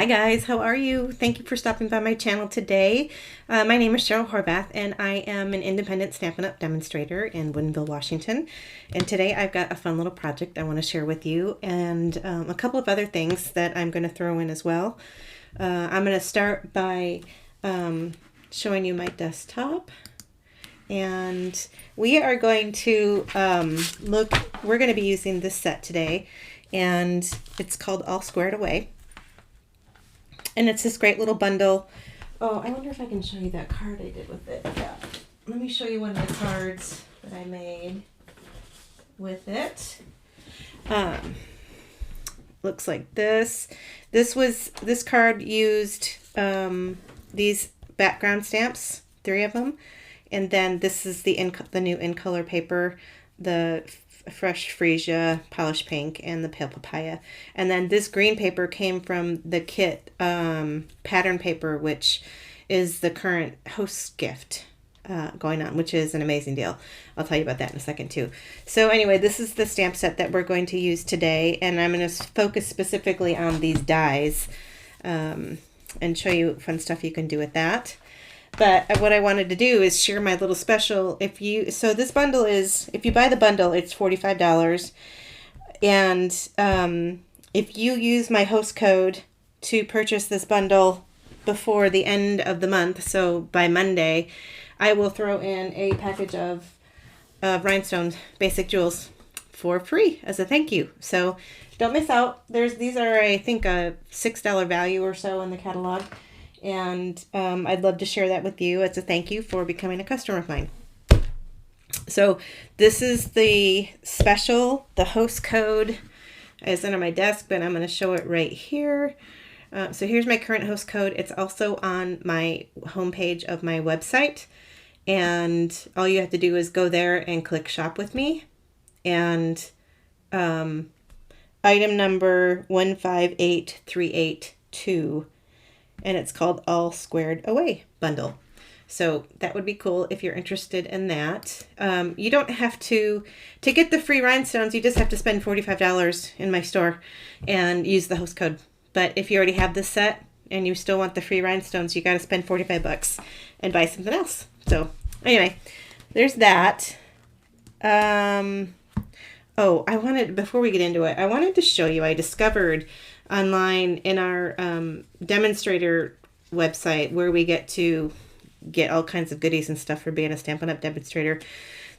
Hi guys, how are you? Thank you for stopping by my channel today. My name is Cheryl Horvath and I am an independent Stampin' Up! Demonstrator in Woodinville, Washington. And today I've got a fun little project I want to share with you and a couple of other things that I'm going to throw in as well. I'm going to start by showing you my desktop. And we are going to we're going to be using this set today, and it's called All Squared Away. And it's this great little bundle. Oh, I wonder if I can show you that card I did with it. Yeah. Let me show you one of the cards that I made with it. Looks like this. This card used these background stamps, 3 of them. And then this is the new in color paper, the fresh freesia, polished pink, and the pale papaya. And then this green paper came from the kit pattern paper, which is the current host gift going on, which is an amazing deal. I'll tell you about that in a second too. So anyway, this is the stamp set that we're going to use today, and I'm going to focus specifically on these dies and show you fun stuff you can do with that. But what I wanted to do is share my little special. So this bundle is, if you buy the bundle, it's $45. And if you use my host code to purchase this bundle before the end of the month, so by Monday, I will throw in a package of rhinestone basic jewels for free as a thank you. So don't miss out. These are, I think, a $6 value or so in the catalog. And I'd love to share that with you as a thank you for becoming a customer of mine. So this is the special, the host code is under my desk, but I'm going to show it right here. So here's my current host code. It's also on my homepage of my website. And all you have to do is go there and click shop with me. And item number 158382. And it's called All Squared Away bundle. So that would be cool if you're interested in that. You don't have to get the free rhinestones, you just have to spend $45 in my store and use the host code. But if you already have this set and you still want the free rhinestones, you got to spend $45 and buy something else. So anyway, there's that. Before we get into it, I wanted to show you, I discovered online in our demonstrator website where we get to get all kinds of goodies and stuff for being a Stampin' Up! Demonstrator.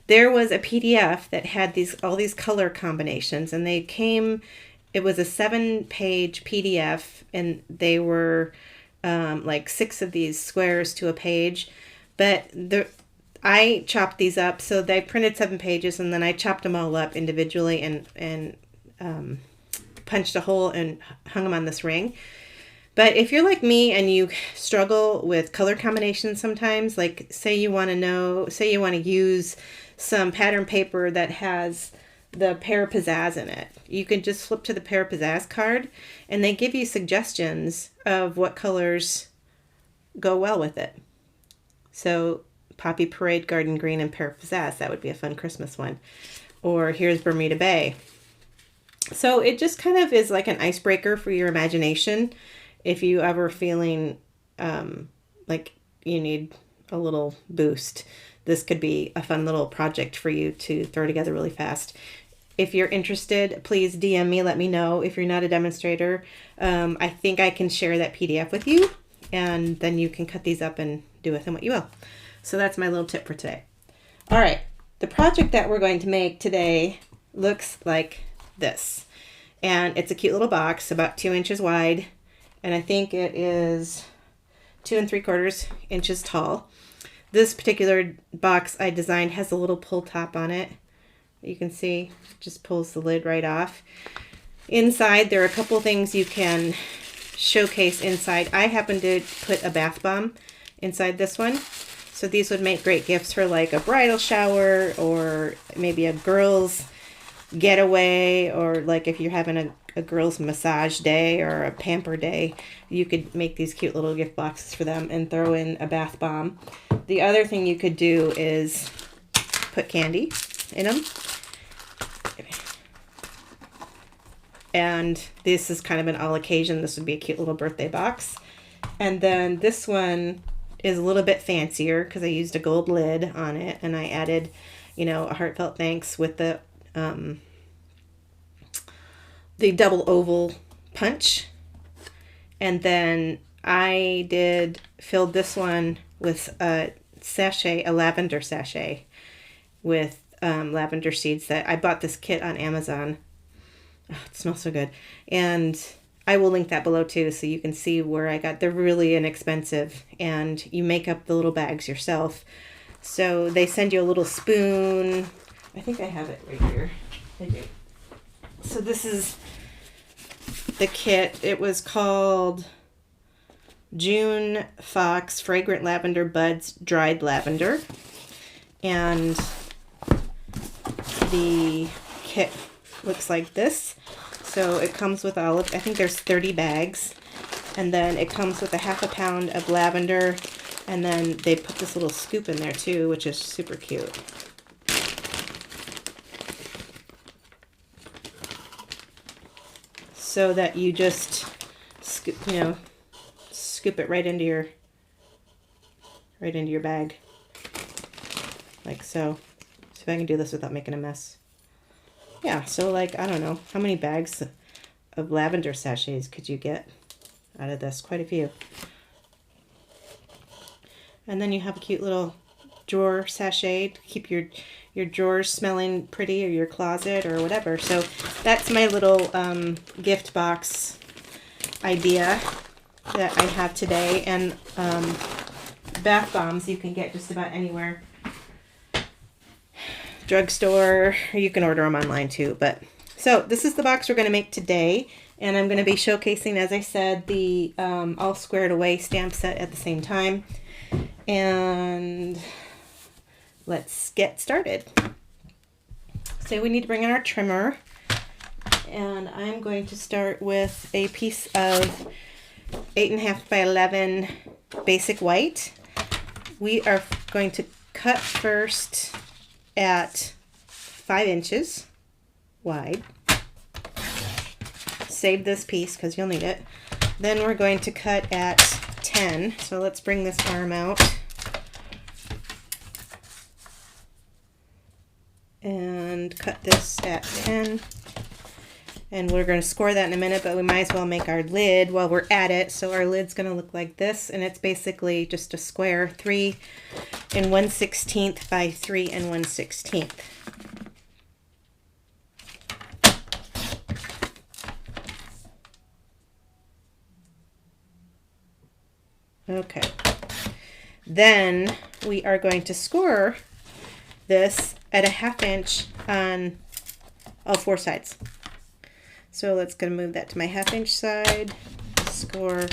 There was a PDF that had all these color combinations, and it was a 7-page PDF, and they were like 6 of these squares to a page. But I chopped these up, so they printed 7 pages, and then I chopped them all up individually and punched a hole and hung them on this ring. But if you're like me and you struggle with color combinations sometimes, like say you want to use some pattern paper that has the Pear Pizzazz in it, you can just flip to the Pear Pizzazz card and they give you suggestions of what colors go well with it. So Poppy Parade, Garden Green, and Pear Pizzazz, that would be a fun Christmas one. Or here's Bermuda Bay. So it just kind of is like an icebreaker for your imagination. If you ever feeling like you need a little boost, this could be a fun little project for you to throw together really fast. If you're interested, please DM me, let me know. If you're not a demonstrator, I think I can share that PDF with you, and then you can cut these up and do with them what you will. So that's my little tip for today. All right, the project that we're going to make today looks like this, and it's a cute little box about 2 inches wide, and I think it is 2 3/4 inches tall. This particular box I designed has a little pull top on it. You can see it just pulls the lid right off. Inside there are a couple things you can showcase inside. I happen to put a bath bomb inside this one, so these would make great gifts for like a bridal shower or maybe a girl's getaway, or like if you're having a girl's massage day or a pamper day, you could make these cute little gift boxes for them and throw in a bath bomb. The other thing you could do is put candy in them. And this is kind of an all occasion. This would be a cute little birthday box. And then this one is a little bit fancier because I used a gold lid on it, and I added, you know, a heartfelt thanks with the double oval punch. And then I filled this one with a lavender sachet with lavender seeds that I bought this kit on Amazon. Oh, it smells so good. And I will link that below too, so you can see where I got. They're really inexpensive, and you make up the little bags yourself. So they send you a little spoon. I think I have it right here. I do. So this is the kit. It was called June Fox Fragrant Lavender Buds Dried Lavender. And the kit looks like this. So it comes with I think there's 30 bags. And then it comes with a ½ pound of lavender. And then they put this little scoop in there too, which is super cute. So that you just scoop it right into your bag. Like so. See if I can do this without making a mess. Yeah, so like, I don't know, how many bags of lavender sachets could you get out of this? Quite a few. And then you have a cute little drawer sachet to keep your drawers smelling pretty, or your closet or whatever. So that's my little gift box idea that I have today. And bath bombs you can get just about anywhere. Drugstore, or you can order them online too. But so this is the box we're going to make today, and I'm going to be showcasing, as I said, the all squared away stamp set at the same time. And let's get started. So we need to bring in our trimmer, and I'm going to start with a piece of 8.5 by 11 basic white. We are going to cut first at 5 inches wide. Save this piece because you'll need it. Then we're going to cut at 10. So let's bring this arm out. And cut this at 10. And we're going to score that in a minute, but we might as well make our lid while we're at it. So our lid's going to look like this, and it's basically just a square 3 1/16 by 3 1/16. Okay. Then we are going to score this at a 1/2 inch on all 4 sides. So let's go move that to my 1/2 inch side, score.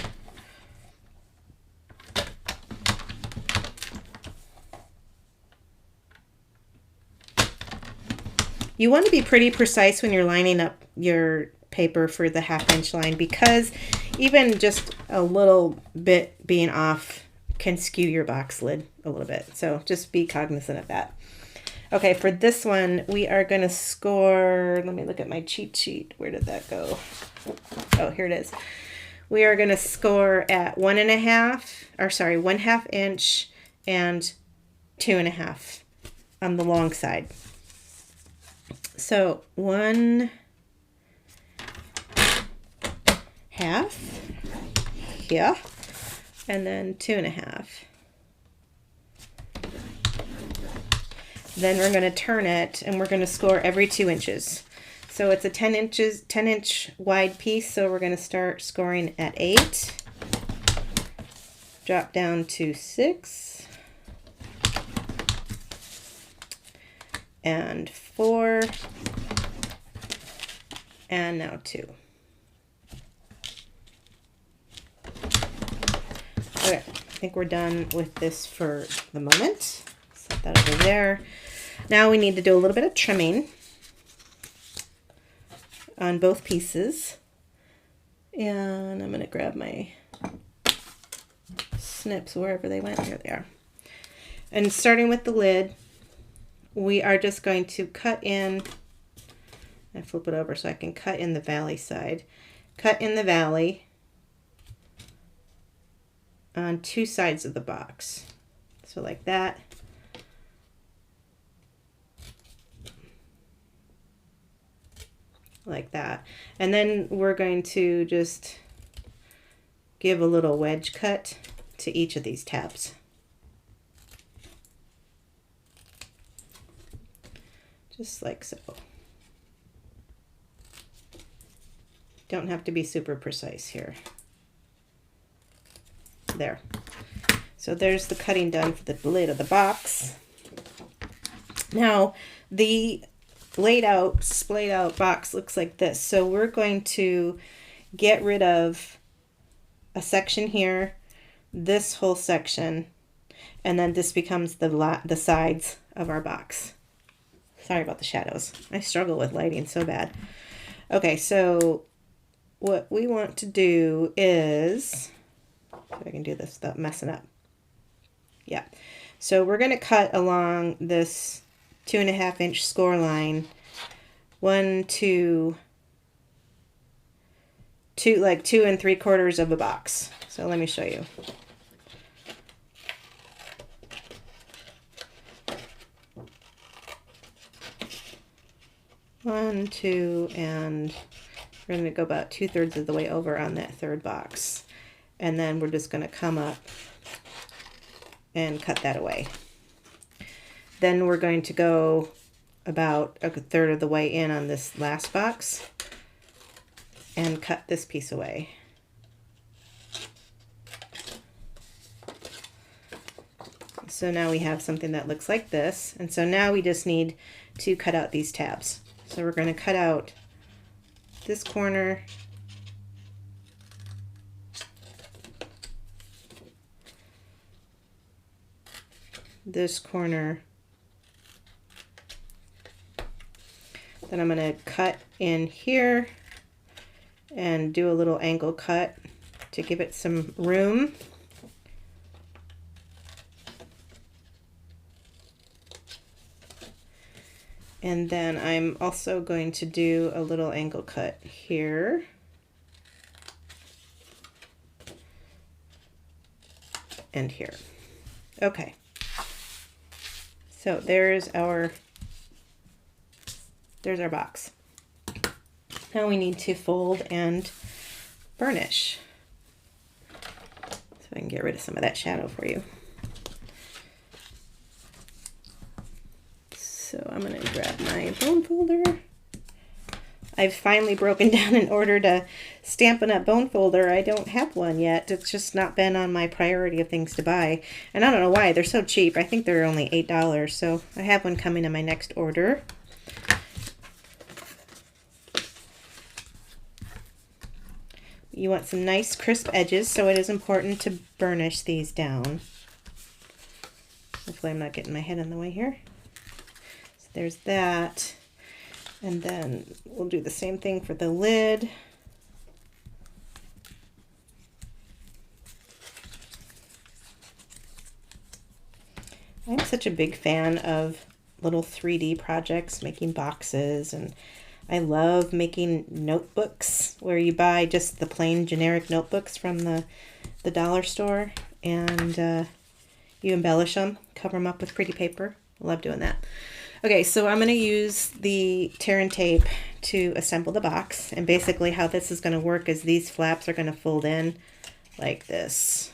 You want to be pretty precise when you're lining up your paper for the 1/2 inch line, because even just a little bit being off can skew your box lid a little bit. So just be cognizant of that. Okay, for this one, we are going to score, let me look at my cheat sheet. Where did that go? Oh, here it is. We are going to score at 1/2 inch and 2.5 on the long side. So 1/2 here, and then 2.5. Then we're going to turn it, and we're going to score every 2 inches. So it's a 10 inch wide piece, so we're going to start scoring at 8, drop down to 6, and 4, and now 2. Okay, I think we're done with this for the moment. Set that over there. Now we need to do a little bit of trimming on both pieces. And I'm going to grab my snips wherever they went. Here they are. And starting with the lid, we are just going to cut in I flip it over so I can cut in the valley side. Cut in the valley on 2 sides of the box. So like that. Like that. And then we're going to just give a little wedge cut to each of these tabs. Just like so. Don't have to be super precise here. There. So there's the cutting done for the lid of the box. Now, the laid out, splayed out box looks like this. So we're going to get rid of a section here, this whole section, and then this becomes the sides of our box. Sorry about the shadows. I struggle with lighting so bad. Okay, so what we want to do is, so I can do this without messing up. Yeah. So we're going to cut along this 2.5 inch score line, 1 to 2, like 2 3/4 of a box. So let me show you. One, 2, and we're going to go about 2/3 of the way over on that third box. And then we're just going to come up and cut that away. Then we're going to go about 1/3 of the way in on this last box and cut this piece away. So now we have something that looks like this. And so now we just need to cut out these tabs. So we're going to cut out this corner, this corner, then I'm going to cut in here and do a little angle cut to give it some room. And then I'm also going to do a little angle cut here. And here. Okay. So there's our box. Now we need to fold and burnish. So I can get rid of some of that shadow for you. So I'm going to grab my bone folder. I've finally broken down and ordered a Stampin' Up! Bone folder. I don't have one yet. It's just not been on my priority of things to buy. And I don't know why. They're so cheap. I think they're only $8. So I have one coming in my next order. You want some nice crisp edges, so it is important to burnish these down. Hopefully I'm not getting my head in the way here. So there's that. And then we'll do the same thing for the lid. I'm such a big fan of little 3D projects, making boxes, and I love making notebooks where you buy just the plain generic notebooks from the dollar store, and you embellish them, cover them up with pretty paper. I love doing that. Okay, so I'm going to use the tear and tape to assemble the box, and basically how this is going to work is these flaps are going to fold in like this,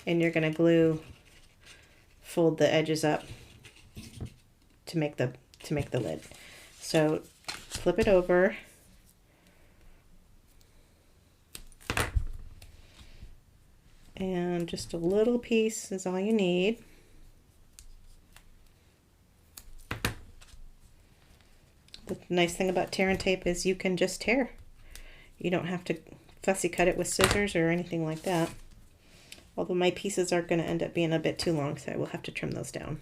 and you're going to fold the edges up to make the lid. So flip it over, and just a little piece is all you need. The nice thing about tear and tape is you can just tear. You don't have to fussy cut it with scissors or anything like that. Although my pieces are going to end up being a bit too long, so I will have to trim those down.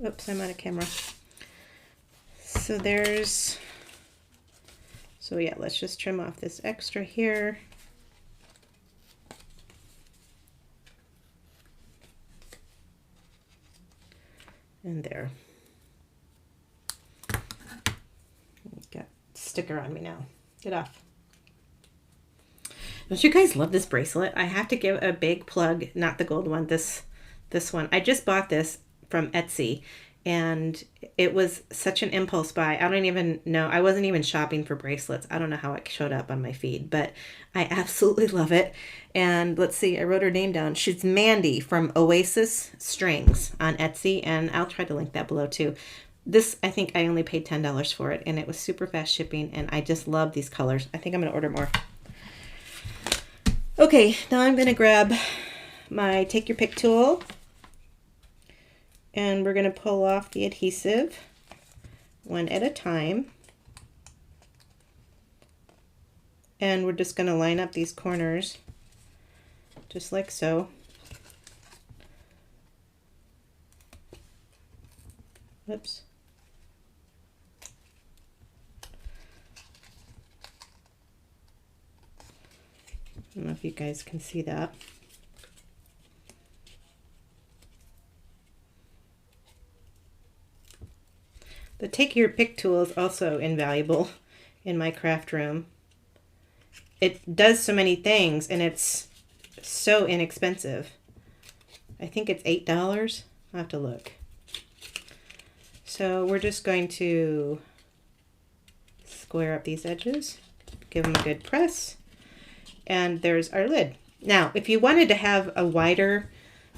Oops, I'm out of camera. So yeah, let's just trim off this extra here. And there. Got sticker on me now. Get off. Don't you guys love this bracelet? I have to give a big plug, not the gold one, this one. I just bought this from Etsy and it was such an impulse buy. I don't even know. I wasn't even shopping for bracelets. I don't know how it showed up on my feed, but I absolutely love it. And let's see, I wrote her name down. She's Mandy from Oasis Strings on Etsy, and I'll try to link that below too. This, I think I only paid $10 for it, and it was super fast shipping, and I just love these colors. I think I'm going to order more. Okay, now I'm going to grab my Take Your Pick tool, and we're going to pull off the adhesive one at a time. And we're just going to line up these corners just like so. Whoops. I don't know if you guys can see that. The Take Your Pick tool is also invaluable in my craft room. It does so many things and it's so inexpensive. I think it's $8. I'll have to look. So we're just going to square up these edges, give them a good press, and there's our lid. Now, if you wanted to have a wider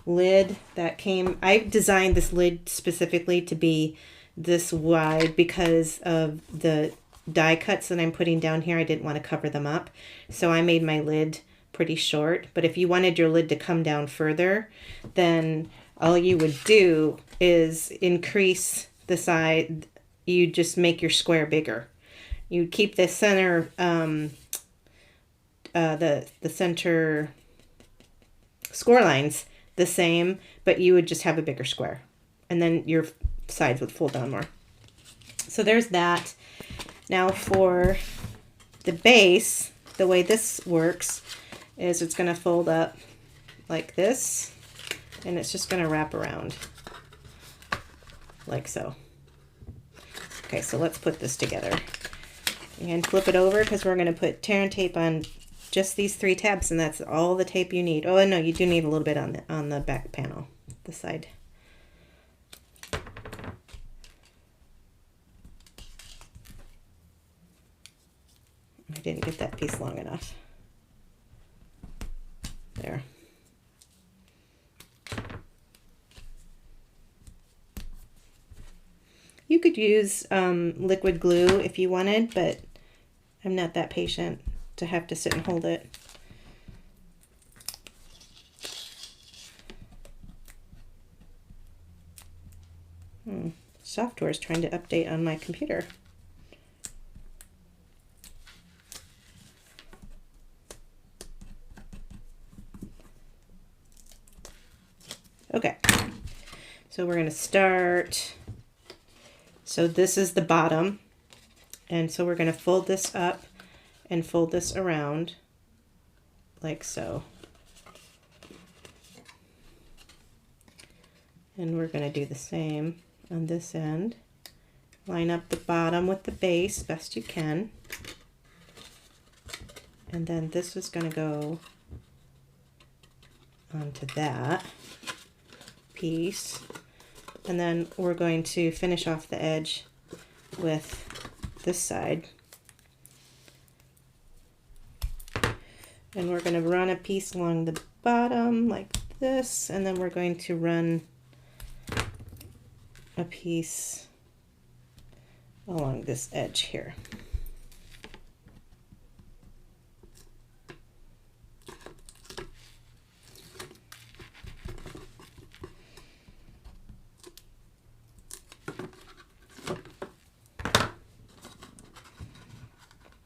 lid that came, I designed this lid specifically to be this wide because of the die cuts that I'm putting down here. I didn't want to cover them up, so I made my lid pretty short. But if you wanted your lid to come down further, then all you would do is increase the side. You just make your square bigger. You keep the center the center score lines the same, but you would just have a bigger square, and then your sides would fold down more. So there's that. Now for the base, the way this works is it's going to fold up like this, and it's just going to wrap around like so. Okay, so let's put this together and flip it over because we're going to put tear and tape on just these 3 tabs, and that's all the tape you need. Oh, no, you do need a little bit on the back panel, the side. I didn't get that piece long enough. There. You could use liquid glue if you wanted, but I'm not that patient to have to sit and hold it. Software is trying to update on my computer. Okay, so we're going to start. So this is the bottom, and so we're going to fold this up and fold this around like so. And we're going to do the same on this end. Line up the bottom with the base best you can. And then this is going to go onto that piece. And then we're going to finish off the edge with this side. And we're going to run a piece along the bottom like this, and then we're going to run a piece along this edge here.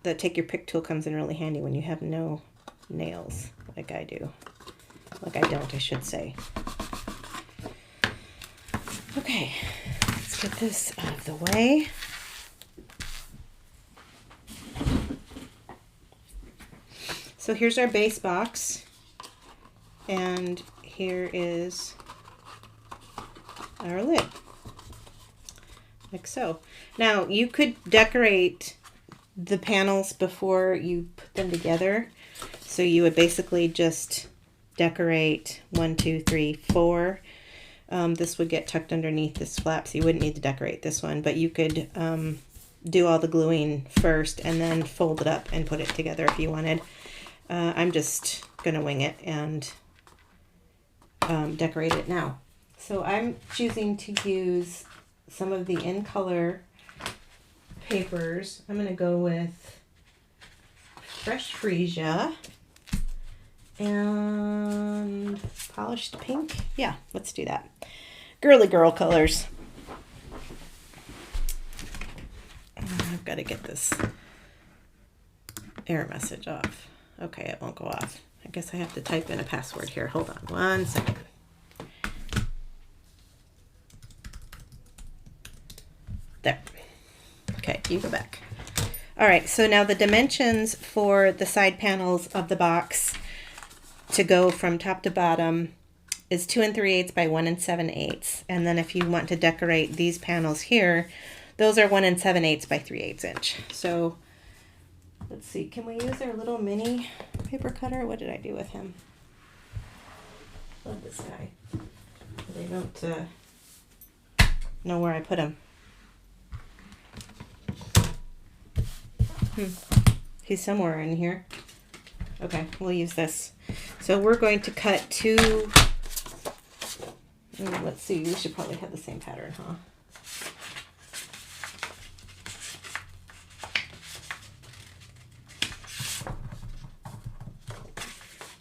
The Take Your Pick tool comes in really handy when you have no nails like I do. Like I don't, I should say. Okay, let's get this out of the way. So here's our base box, and here is our lid. like so. Now you could decorate the panels before you put them together. So you would basically just decorate 1, 2, 3, 4. This would get tucked underneath this flap, so you wouldn't need to decorate this one, but you could do all the gluing first and then fold it up and put it together if you wanted. I'm just gonna wing it and decorate it now. So I'm choosing to use some of the In Color papers. I'm gonna go with Fresh Freesia and Polished Pink. Yeah, let's do that. Girly girl colors. I've got to get this error message off. Okay, it won't go off. I guess I have to type in a password here. Hold on 1 second. There. Okay, you go back. All right, so now the dimensions for the side panels of the box to go from top to bottom is 2 3/8 by 1 7/8. And then if you want to decorate these panels here, those are 1 7/8 by 3/8 inch. So let's see, can we use our little mini paper cutter? What did I do with him? Love this guy. But I don't know where I put him. He's somewhere in here. Okay, we'll use this. So we're going to cut 2. Let's see, we should probably have the same pattern, huh?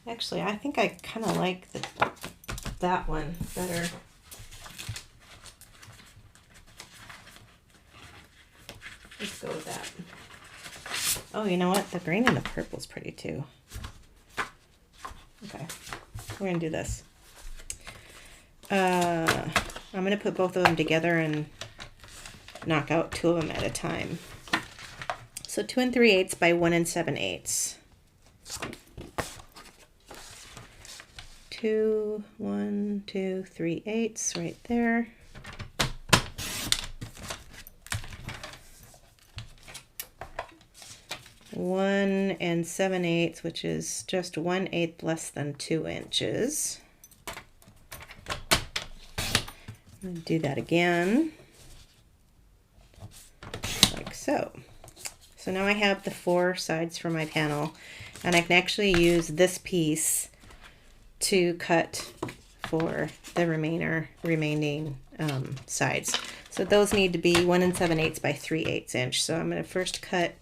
Actually, I think I kind of like that one better. Let's go with that. Oh, you know what? The green and the purple is pretty too. Okay, we're gonna do this. I'm gonna put both of them together and knock out 2 of them at a time. So 2 3/8 by 1 7/8. 2, 1, 2, 3/8 right there. One 1 7/8, which is just 1/8 less than 2 inches. I'm going to do that again, like so. So now I have the 4 sides for my panel, and I can actually use this piece to cut for the remaining sides. So those need to be 1 7/8 by 3/8 inch. So I'm going to first cut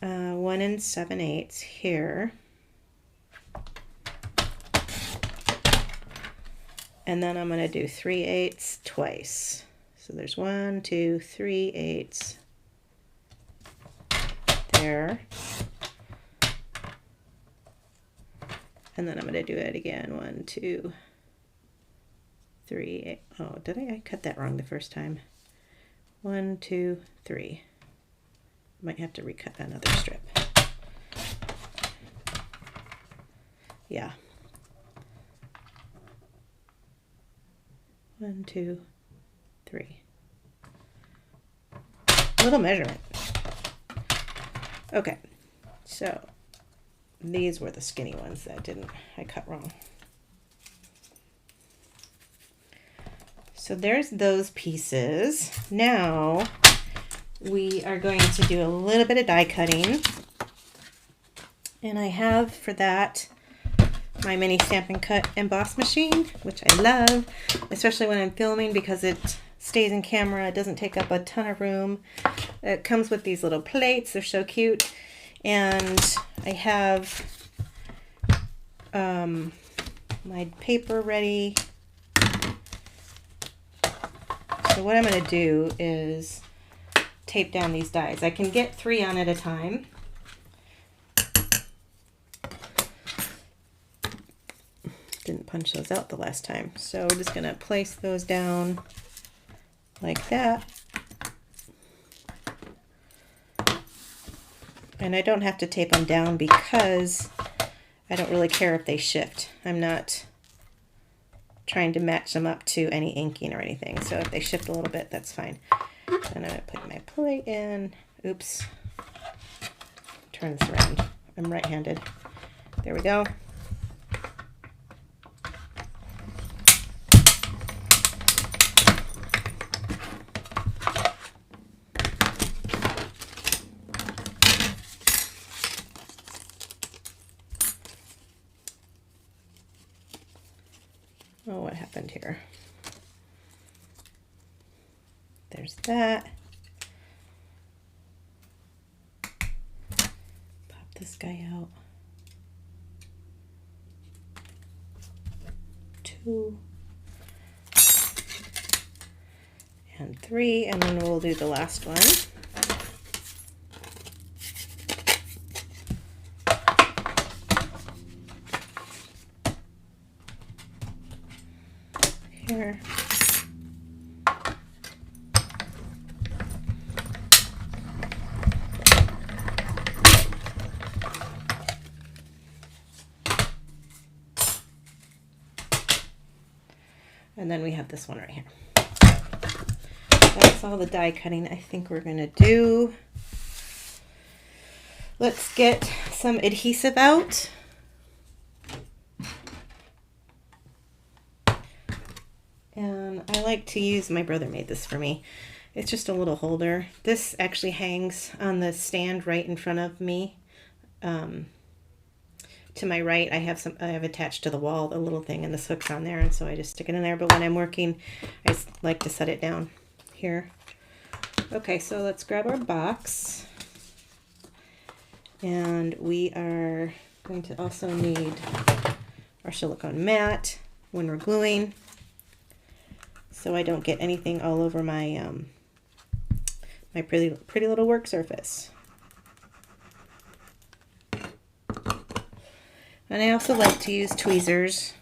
1 7/8 here, and then I'm going to do 3/8 twice. So there's 1, 2, 3/8 there, and then I'm going to do it again. 1, 2, 3, 8. Oh, did I cut that wrong the first time? 1, 2, 3. Might have to recut another strip. Yeah. 1, 2, 3. Little measurement. Okay, so these were the skinny ones that I cut wrong. So there's those pieces. Now we are going to do a little bit of die cutting. And I have for that my mini Stampin' Cut emboss machine, which I love, especially when I'm filming because it stays in camera. It doesn't take up a ton of room. It comes with these little plates. They're so cute. And I have my paper ready. So what I'm going to do is tape down these dies. I can get 3 on at a time. Didn't punch those out the last time. So we're just going to place those down like that. And I don't have to tape them down because I don't really care if they shift. I'm not trying to match them up to any inking or anything. So if they shift a little bit, that's fine. And I'm going to put my plate in. Oops. Turn this around. I'm right-handed. There we go. Oh, what happened here? There's that. Pop this guy out. 2 and 3, and then we'll do the last one. Here. And then we have this one right here. That's all the die cutting I think we're going to do. Let's get some adhesive out. And I like to use, my brother made this for me. It's just a little holder. This actually hangs on the stand right in front of me. To my right, I have attached to the wall a little thing, and this hook's on there, and so I just stick it in there. But when I'm working, I just like to set it down here. Okay, so let's grab our box. And we are going to also need our silicone mat when we're gluing, so I don't get anything all over my my pretty little work surface. And I also like to use tweezers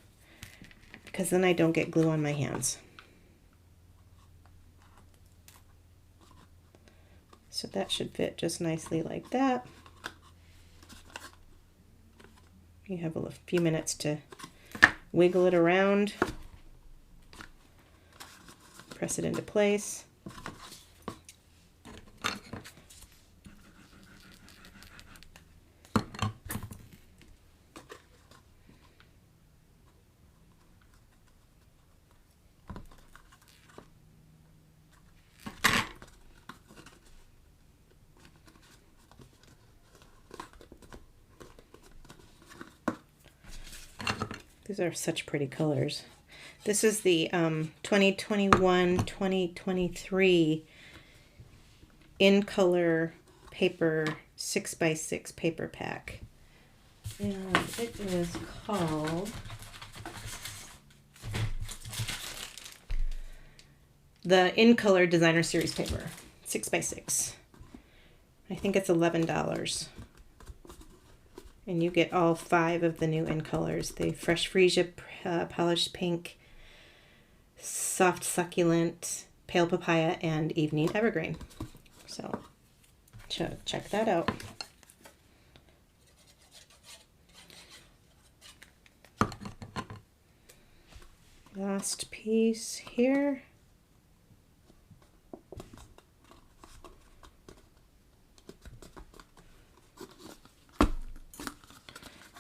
because then I don't get glue on my hands. So that should fit just nicely like that. You have a few minutes to wiggle it around, press it into place. These are such pretty colors. This is the 2021-2023 In Color Paper 6x6 paper pack. And it is called the In Color Designer Series paper 6x6. I think it's $11. And you get all 5 of the new In Colors. The Fresh Freesia Polished Pink, Soft Succulent, Pale Papaya, and Evening Evergreen. So check that out. Last piece here.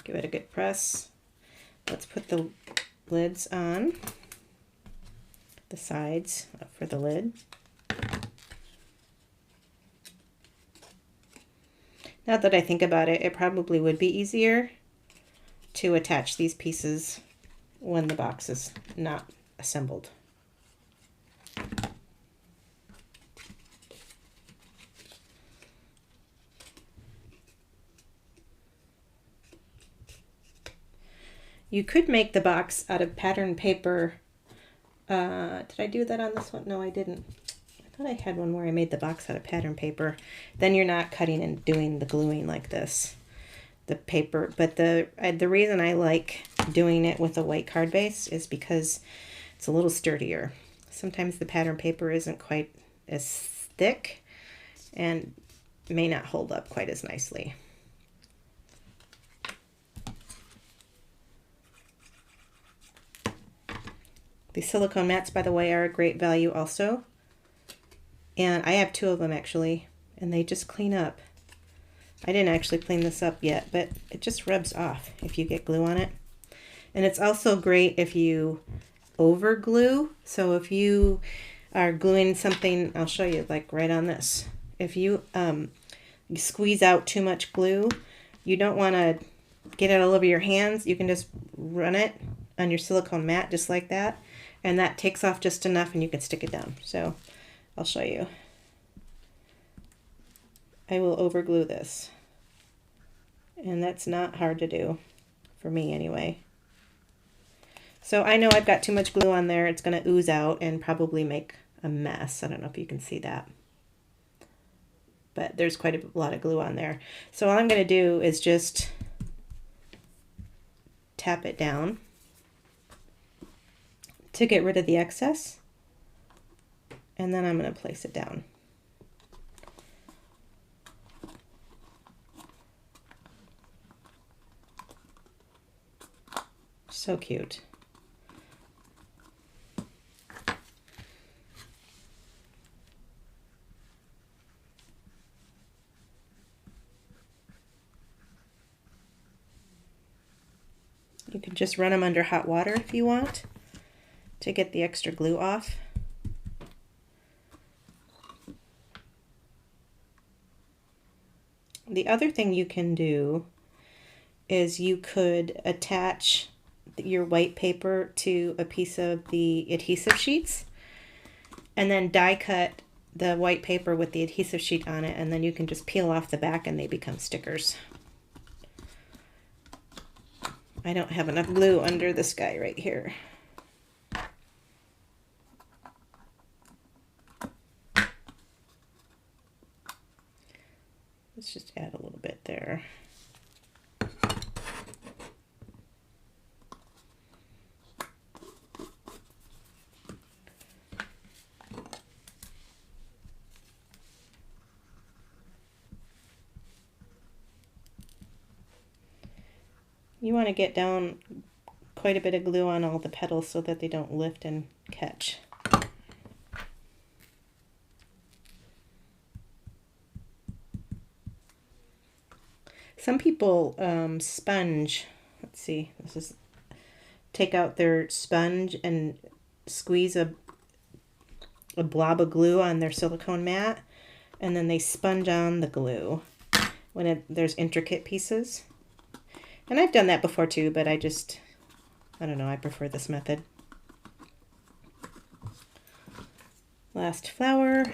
Give it a good press. Let's put the lids on, the sides for the lid. Now that I think about it, it probably would be easier to attach these pieces when the box is not assembled. You could make the box out of pattern paper. Did I do that on this one? No, I didn't. I thought I had one where I made the box out of pattern paper. Then you're not cutting and doing the gluing like this. The paper, but the reason I like doing it with a white card base is because it's a little sturdier. Sometimes the pattern paper isn't quite as thick and may not hold up quite as nicely. These silicone mats, by the way, are a great value also. And I have 2 of them actually, and they just clean up. I didn't actually clean this up yet, but it just rubs off if you get glue on it. And it's also great if you over glue. So if you are gluing something, I'll show you like right on this. If you squeeze out too much glue, you don't want to get it all over your hands. You can just run it on your silicone mat just like that, and that takes off just enough and you can stick it down. So I'll show you. I will over glue this, and that's not hard to do for me anyway. So I know I've got too much glue on there. It's going to ooze out and probably make a mess. I don't know if you can see that, but there's quite a lot of glue on there. So all I'm going to do is just tap it down to get rid of the excess, and then I'm going to place it down. So cute. You can just run them under hot water if you want to get the extra glue off. The other thing you can do is you could attach your white paper to a piece of the adhesive sheets and then die cut the white paper with the adhesive sheet on it, and then you can just peel off the back and they become stickers. I don't have enough glue under this guy right here. Let's just add a little bit there. You want to get down quite a bit of glue on all the petals so that they don't lift and catch. Some people sponge, let's see, this is, take out their sponge and squeeze a blob of glue on their silicone mat, and then they sponge on the glue when there's intricate pieces. And I've done that before too, but I don't know, I prefer this method. Last flower.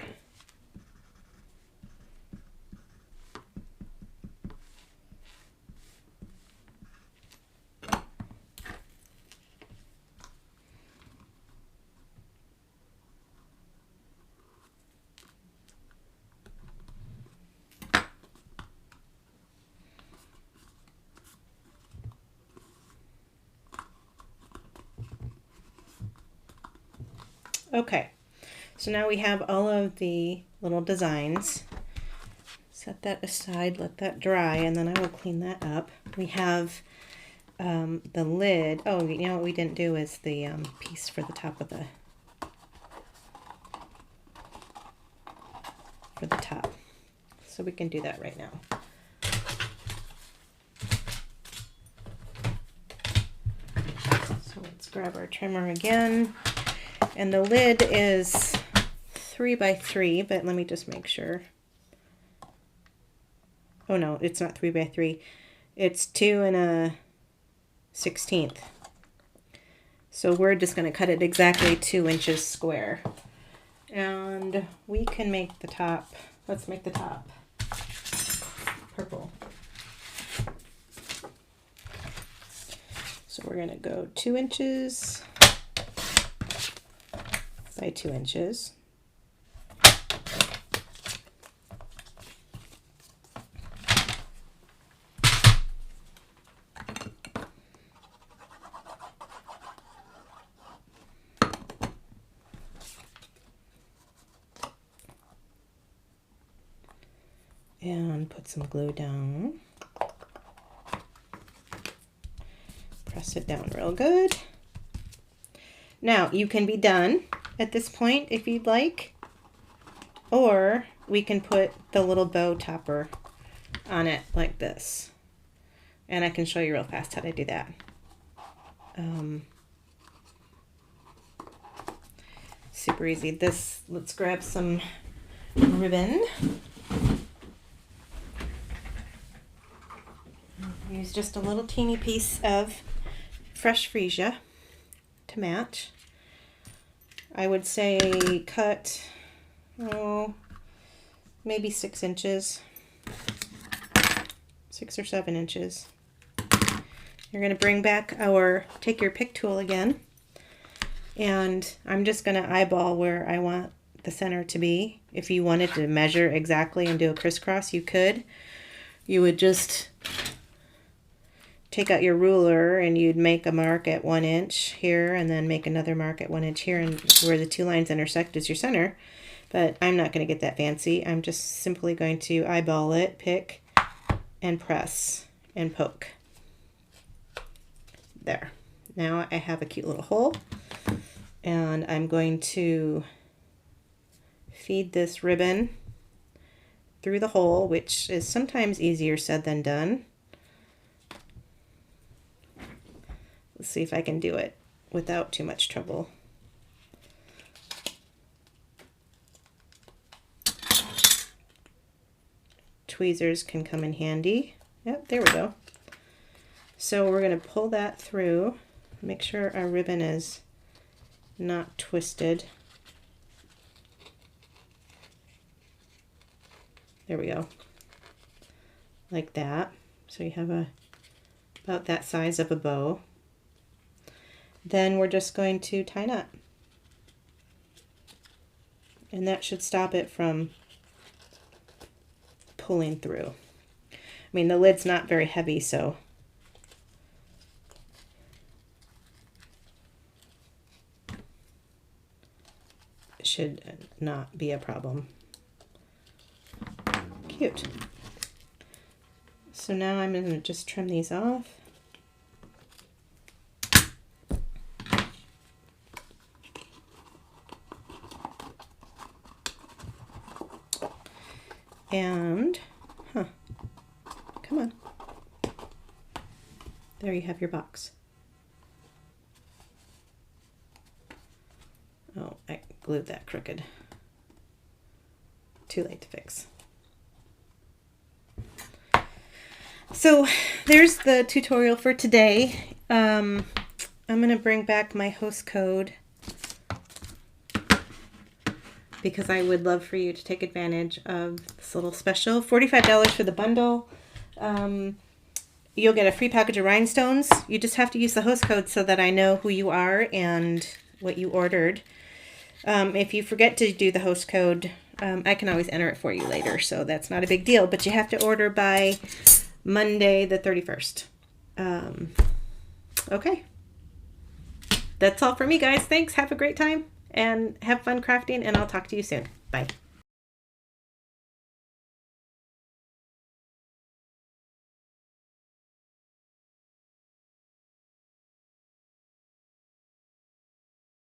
Okay, so now we have all of the little designs. Set that aside, let that dry, and then I will clean that up. We have the lid. Oh, you know what we didn't do is the piece for the top of the top. So we can do that right now. So let's grab our trimmer again. And the lid is 3 by 3, but let me just make sure. Oh no, it's not 3 by 3. It's 2 1/16. So we're just going to cut it exactly 2 inches square. And we can make the top, let's make the top purple. So we're going to go 2 inches by 2 inches. And put some glue down. Press it down real good. Now, you can be done at this point if you'd like, or we can put the little bow topper on it like this. And I can show you real fast how to do that. Super easy. Let's grab some ribbon. Use just a little teeny piece of fresh freesia to match. I would say cut, maybe 6 inches, 6 or 7 inches. You're going to bring back take your pick tool again, and I'm just going to eyeball where I want the center to be. If you wanted to measure exactly and do a crisscross, you could. You would just take out your ruler and you'd make a mark at 1 inch here, and then make another mark at 1 inch here, and where the 2 lines intersect is your center. But I'm not going to get that fancy. I'm just simply going to eyeball it, pick, and press, and poke. There. Now I have a cute little hole, and I'm going to feed this ribbon through the hole, which is sometimes easier said than done. Let's see if I can do it without too much trouble. Tweezers can come in handy. Yep, there we go. So we're going to pull that through. Make sure our ribbon is not twisted. There we go. Like that. So you have about that size of a bow. Then we're just going to tie knot. And that should stop it from pulling through. I mean, the lid's not very heavy, so it should not be a problem. Cute. So now I'm going to just trim these off. And, come on. There you have your box. Oh, I glued that crooked. Too late to fix. So there's the tutorial for today. I'm going to bring back my host code because I would love for you to take advantage of this little special. $45 for the bundle. You'll get a free package of rhinestones. You just have to use the host code so that I know who you are and what you ordered. If you forget to do the host code, I can always enter it for you later, so that's not a big deal. But you have to order by Monday the 31st. Okay. That's all for me, guys. Thanks. Have a great time and have fun crafting, and I'll talk to you soon. Bye.